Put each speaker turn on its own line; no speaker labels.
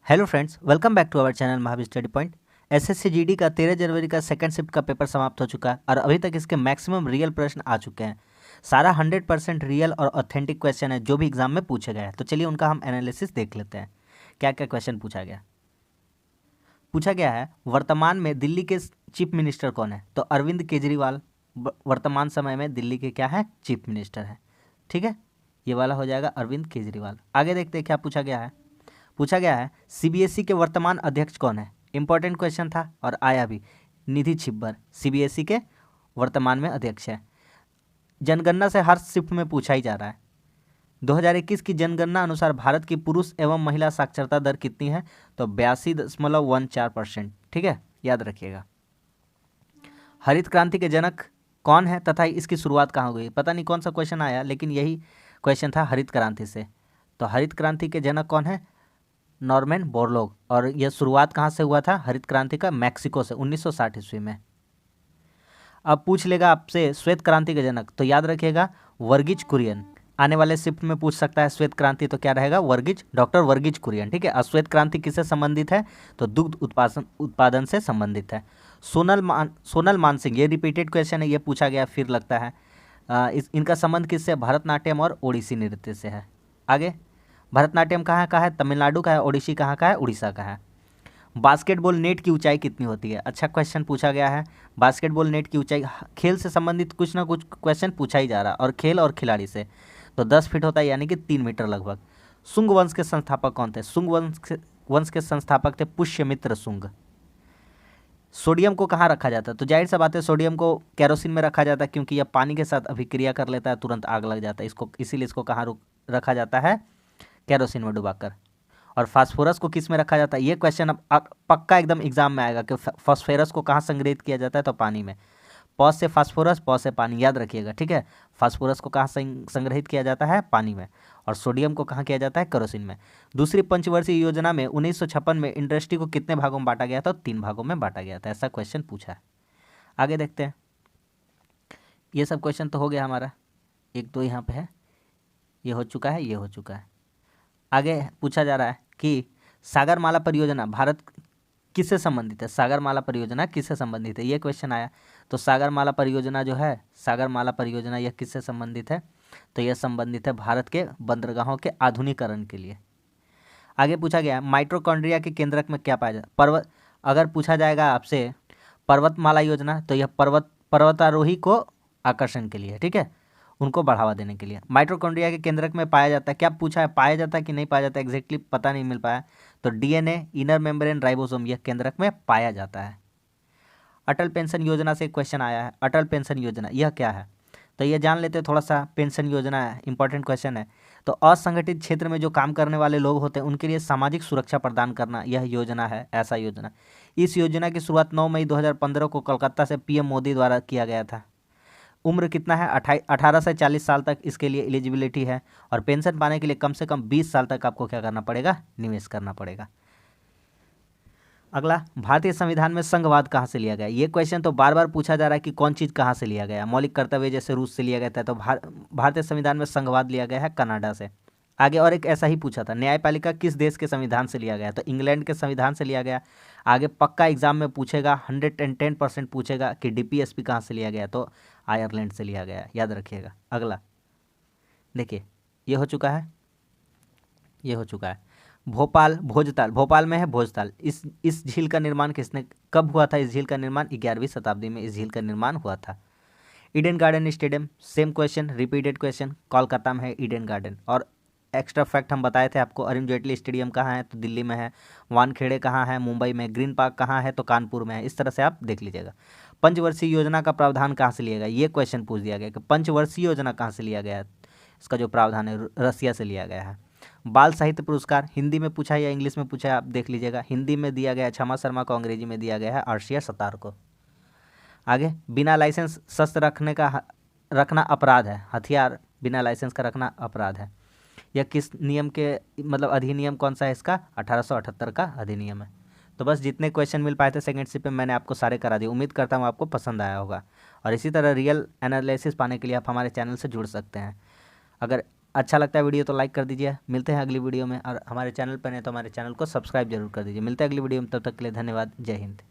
Hello friends, welcome back to our channel Mahavir study point. SSC GD का 13 जनवरी का second shift का paper समाप्त हो चुका है और अभी तक इसके मैक्सिमम रियल प्रश्न आ चुके हैं। सारा 100% रियल और ऑथेंटिक क्वेश्चन है जो भी एग्जाम में पूछे गए हैं। तो चलिए उनका हम एनालिसिस देख लेते हैं। क्या क्या क्वेश्चन पूछा गया है वर्तमान में दिल्ली के चीफ मिनिस्टर कौन है? तो अरविंद केजरीवाल वर्तमान समय में दिल्ली के क्या है? चीफ मिनिस्टर है। ठीक है, ये वाला हो जाएगा अरविंद केजरीवाल। आगे देखते हैं क्या पूछा गया है सीबीएसई के वर्तमान अध्यक्ष कौन है? इंपॉर्टेंट क्वेश्चन था और आया भी। निधि छिब्बर सीबीएसई के वर्तमान में अध्यक्ष है। जनगणना से हर शिफ्ट में पूछा ही जा रहा है। 2021 की जनगणना अनुसार भारत की पुरुष एवं महिला साक्षरता दर कितनी है? तो 82.14%। ठीक है, याद रखिएगा। हरित क्रांति के जनक कौन है तथा इसकी शुरुआत कहाँ हुई? पता नहीं कौन सा क्वेश्चन आया, लेकिन यही क्वेश्चन था हरित क्रांति से। तो हरित क्रांति के जनक कौन है? Norman Borlaug. और यह शुरुआत कहाँ से हुआ था हरित क्रांति का? मैक्सिको से 1960 ईस्वी में। अब पूछ लेगा आपसे श्वेत क्रांति के जनक, तो याद रखिएगा वर्गीज कुरियन। आने वाले शिफ्ट में पूछ सकता है श्वेत क्रांति, तो क्या रहेगा? डॉक्टर वर्गीज कुरियन। ठीक है, और श्वेत क्रांति किससे संबंधित है? तो दुग्ध उत्पादन से संबंधित है। सोनल मानसिंह, ये रिपीटेड क्वेश्चन है, ये पूछा गया फिर लगता है। इनका संबंध किससे? भरतनाट्यम और ओडिसी नृत्य से है। आगे, भरतनाट्यम कहाँ का है? तमिलनाडु का है। ओडिसी कहाँ का है? उड़ीसा का है। बास्केटबॉल नेट की ऊंचाई कितनी होती है? अच्छा क्वेश्चन पूछा गया है। बास्केटबॉल नेट की ऊंचाई, खेल से संबंधित कुछ ना कुछ क्वेश्चन पूछा ही जा रहा है, और खेल और खिलाड़ी से। तो 10 फीट होता है, यानी कि 3 मीटर लगभग। शुंग वंश के संस्थापक कौन थे? शुंग वंश के संस्थापक थे पुष्यमित्र शुंग। सोडियम को कहाँ रखा जाता है? तो जाहिर सा बात है, सोडियम को केरोसिन में रखा जाता है, क्योंकि यह पानी के साथ अभिक्रिया कर लेता है, तुरंत आग लग जाता है इसको, इसीलिए इसको कहाँ रखा जाता है? केरोसिन में डुबाकर। और फास्फोरस को किस में रखा जाता है? ये क्वेश्चन अब पक्का एकदम एग्जाम में आएगा कि फास्फोरस को कहाँ संग्रहित किया जाता है? तो पानी में। पॉज से फास्फोरस, पॉज से पानी, याद रखिएगा। ठीक है, फास्फोरस को कहाँ संग्रहित किया जाता है? पानी में। और सोडियम को कहाँ किया जाता है? केरोसिन में। दूसरी पंचवर्षीय योजना में 1956 में इंडस्ट्री को कितने भागों में बांटा गया था? 3 भागों में बांटा गया था। ऐसा क्वेश्चन पूछा है। आगे देखते हैं। ये सब क्वेश्चन तो हो गया हमारा, एक दो यहाँ पे है, ये हो चुका है, ये हो चुका है। आगे पूछा जा रहा है कि सागरमाला परियोजना भारत किससे संबंधित है? सागरमाला परियोजना किससे संबंधित है? ये क्वेश्चन आया। तो सागरमाला परियोजना जो है, सागरमाला परियोजना यह किससे संबंधित है? तो यह संबंधित है भारत के बंदरगाहों के आधुनिकीकरण के लिए। आगे पूछा गया माइटोकॉन्ड्रिया के केंद्रक में क्या पाया जाता? अगर पूछा जाएगा आपसे पर्वतमाला योजना, तो यह पर्वतारोही को आकर्षण के लिए, ठीक है, उनको बढ़ावा देने के लिए। माइटोकॉन्ड्रिया के केंद्रक में पाया जाता है, क्या पूछा है? पाया जाता है कि नहीं पाया जाता है, एग्जैक्टली पता नहीं मिल पाया। तो डीएनए, इनर मेम्ब्रेन, राइबोसोम, यह केंद्रक में पाया जाता है। अटल पेंशन योजना से क्वेश्चन आया है। अटल पेंशन योजना यह क्या है? तो ये जान लेते हैं थोड़ा सा। पेंशन योजना है, इंपॉर्टेंट क्वेश्चन है। तो असंगठित क्षेत्र में जो काम करने वाले लोग होते हैं उनके लिए सामाजिक सुरक्षा प्रदान करना, यह योजना है। ऐसा योजना, इस योजना की शुरुआत 9 मई 2015 को कोलकाता से पीएम मोदी द्वारा किया गया था। उम्र कितना है? 18 से 40 साल तक इसके लिए एलिजिबिलिटी है। और पेंशन पाने के लिए कम से कम 20 साल तक आपको क्या करना पड़ेगा? निवेश करना पड़ेगा। अगला, भारतीय संविधान में संघवाद कहाँ से लिया गया? ये क्वेश्चन तो बार बार पूछा जा रहा है कि कौन चीज़ कहाँ से लिया गया। मौलिक कर्तव्य जैसे रूस से लिया गया था, तो भारतीय संविधान में संघवाद लिया गया है कनाडा से। आगे और एक ऐसा ही पूछा था, न्यायपालिका किस देश के संविधान से लिया गया? तो इंग्लैंड के संविधान से लिया गया। आगे पक्का एग्जाम में पूछेगा, 110% पूछेगा कि डीपीएसपी कहाँ से लिया गया? तो आयरलैंड से लिया गया, याद रखिएगा। अगला देखिए, ये हो चुका है, ये हो चुका है। भोजताल, भोपाल में है भोजताल। इस झील का निर्माण कब हुआ था? इस झील का निर्माण 11वीं शताब्दी में इस झील का निर्माण हुआ था। Eden garden stadium, same question, repeated question, Kolkata में है ईडन गार्डन। और एक्स्ट्रा फैक्ट हम बताए थे आपको, अरुण जेटली स्टेडियम कहाँ है? तो दिल्ली में है। वानखेड़े कहाँ है? मुंबई में। ग्रीन पार्क कहाँ है? तो कानपुर में है। इस तरह से आप देख लीजिएगा। पंचवर्षीय योजना का प्रावधान कहाँ से लिया गया? ये क्वेश्चन पूछ दिया गया कि पंचवर्षीय योजना कहाँ से लिया गया है। इसका जो प्रावधान है रसिया से लिया गया है। बाल साहित्य पुरस्कार हिंदी में पूछा है या इंग्लिश में पूछा है? आप देख लीजिएगा। हिंदी में दिया गया है क्षमा शर्मा को, अंग्रेजी में दिया गया है आरसीआर सतार को। आगे, बिना लाइसेंस शस्त्र रखना अपराध है। हथियार बिना लाइसेंस का रखना अपराध है। यह किस नियम के, मतलब अधिनियम कौन सा है इसका? 1878 का अधिनियम है। तो बस जितने क्वेश्चन मिल पाए थे सेकंड शिफ्ट में मैंने आपको सारे करा दिए। उम्मीद करता हूँ आपको पसंद आया होगा। और इसी तरह रियल एनालिसिस पाने के लिए आप हमारे चैनल से जुड़ सकते हैं। अगर अच्छा लगता है वीडियो तो लाइक कर दीजिए। मिलते हैं अगली वीडियो में, और हमारे चैनल पर नहीं तो हमारे चैनल को सब्सक्राइब जरूर कर दीजिए। मिलते हैं अगली वीडियो में, तब तक के लिए धन्यवाद। जय हिंद।